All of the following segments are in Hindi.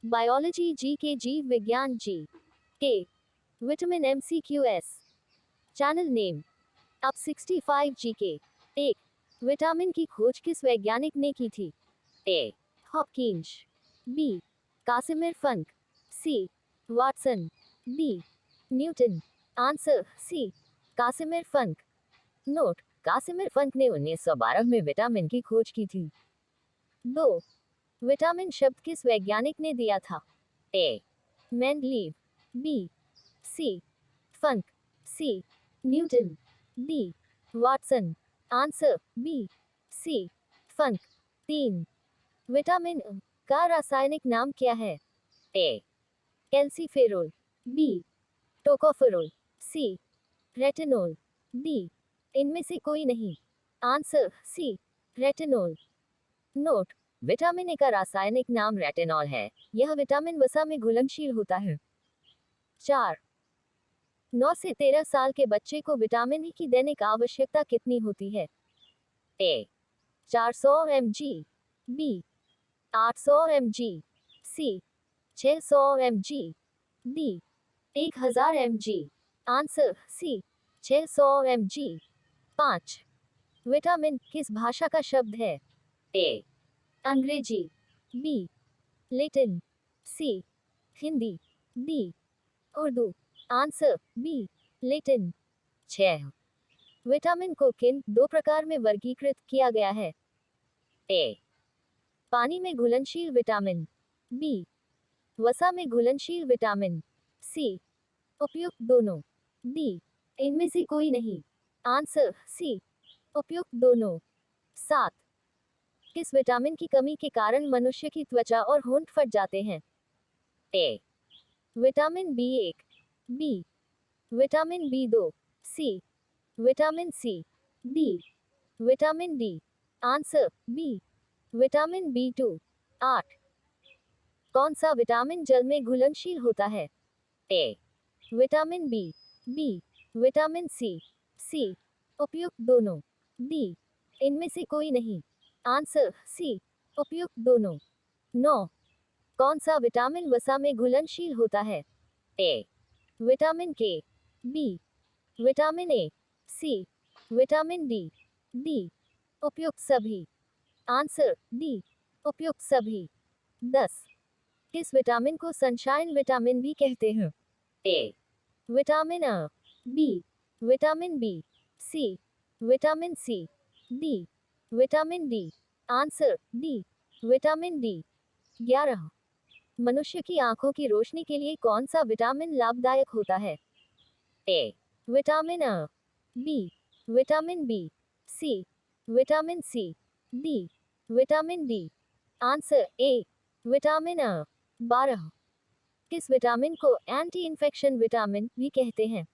बायोलॉजी जी के, जीव विज्ञान जी के, विटामिन MCQS। चैनल नेम अब 65 जी के। 1. विटामिन की खोज किस वैज्ञानिक ने की थी? A. Hopkins, B. Casimir Funk, C. Watson, D. Newton. Answer C. Casimir Funk. Note: Casimir Funk ने 1912 में विटामिन की खोज की थी। 2. विटामिन शब्द किस वैज्ञानिक ने दिया था? A. Mendeleev, B. C. Funk, C. Newton, D. Watson. Answer B. C. Funk. 3. Vitamin का रासायनिक नाम क्या है? A. Calciferol, B. Tocopherol, C. Retinol, D. इनमें से कोई नहीं। Answer C. Retinol. Note: vitamin A का रासायनिक नाम रेटिनॉल है। यह विटामिन वसा में घुलनशील होता है। 4. 9 से 13 साल के बच्चे को विटामिन ई की दैनिक आवश्यकता कितनी होती है? A. 400 mg, B. 800 mg, C. 600 mg, D. 1000 mg। Answer C. 600 mg। 5. Vitamin किस भाषा का शब्द है? ए. अंग्रेजी, B. Latin, C. Hindi, D. Urdu. Answer B. Latin. 6. Vitamin को किन 2 प्रकार में वर्गीकृत किया गया है? ए. पानी में घुलनशील विटामिन, बी. वसा में घुलनशील विटामिन, सी. उपयुक्त दोनों, डी. इनमें से कोई नहीं। Answer C. उपयुक्त दोनों। 7. किस विटामिन की कमी के कारण मनुष्य की त्वचा और होंठ फट जाते हैं? A. Vitamin B1, B. Vitamin B2, C. Vitamin C, D. Vitamin D. Answer B. Vitamin B2। 8. कौन सा विटामिन जल में घुलनशील होता है? A. Vitamin B, B. Vitamin C, C. उपयुक्त दोनों, डी. इनमें से कोई नहीं। Answer C. उपयुक्त दोनों। 9. कौन सा विटामिन वसा में घुलनशील होता है? A. Vitamin K, B. Vitamin A, C. Vitamin D, D. उपयुक्त सभी। Answer D. उपयुक्त सभी। 10. किस विटामिन को सनशाइन विटामिन भी कहते हैं? ए. विटामिन अ, B. Vitamin B, C. Vitamin C, D. Vitamin D. Answer D. Vitamin D. 11. मनुष्य की आंखों की रोशनी के लिए कौन सा विटामिन लाभदायक होता है? ए. विटामिन अ, B. Vitamin B, C. Vitamin C, D. Vitamin D. Answer A. Vitamin अ। 12. किस विटामिन को एंटी इन्फेक्शन विटामिन भी कहते हैं?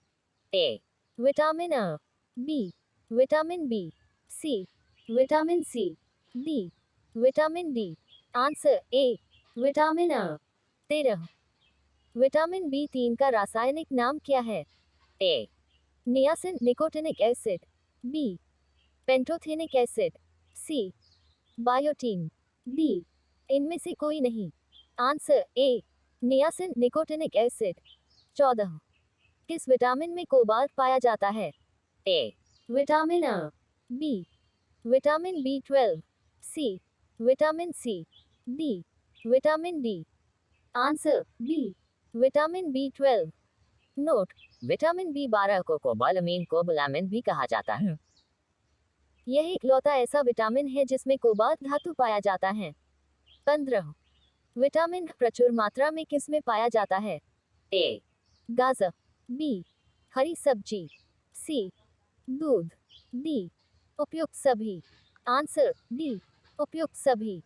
ए. विटामिन अ, B. Vitamin B, C. Vitamin C, D. Vitamin D. Answer A. Vitamin अ। 13. विटामिन B3 का रासायनिक नाम क्या है? A. Niacin nicotinic acid, B. Pantothenic acid, C. Biotin, D. इनमें से कोई नहीं। Answer A. Niacin nicotinic acid. 14. किस विटामिन में कोबाल्ट पाया जाता है? ए. विटामिन अ, B. Vitamin B12, C. Vitamin C, D. Vitamin D. Answer B. Vitamin B12। Note: vitamin B12 को कोबालामीन कोबालामिन भी कहा जाता है। यह इकलौता ऐसा विटामिन है जिसमें कोबाल्ट धातु पाया जाता है। 15. विटामिन प्रचुर मात्रा में किस में पाया जाता है? ए. गाजर, बी. हरी सब्जी, सी. दूध, डी. उपयुक्त सभी। Answer D. उपयुक्त सभी।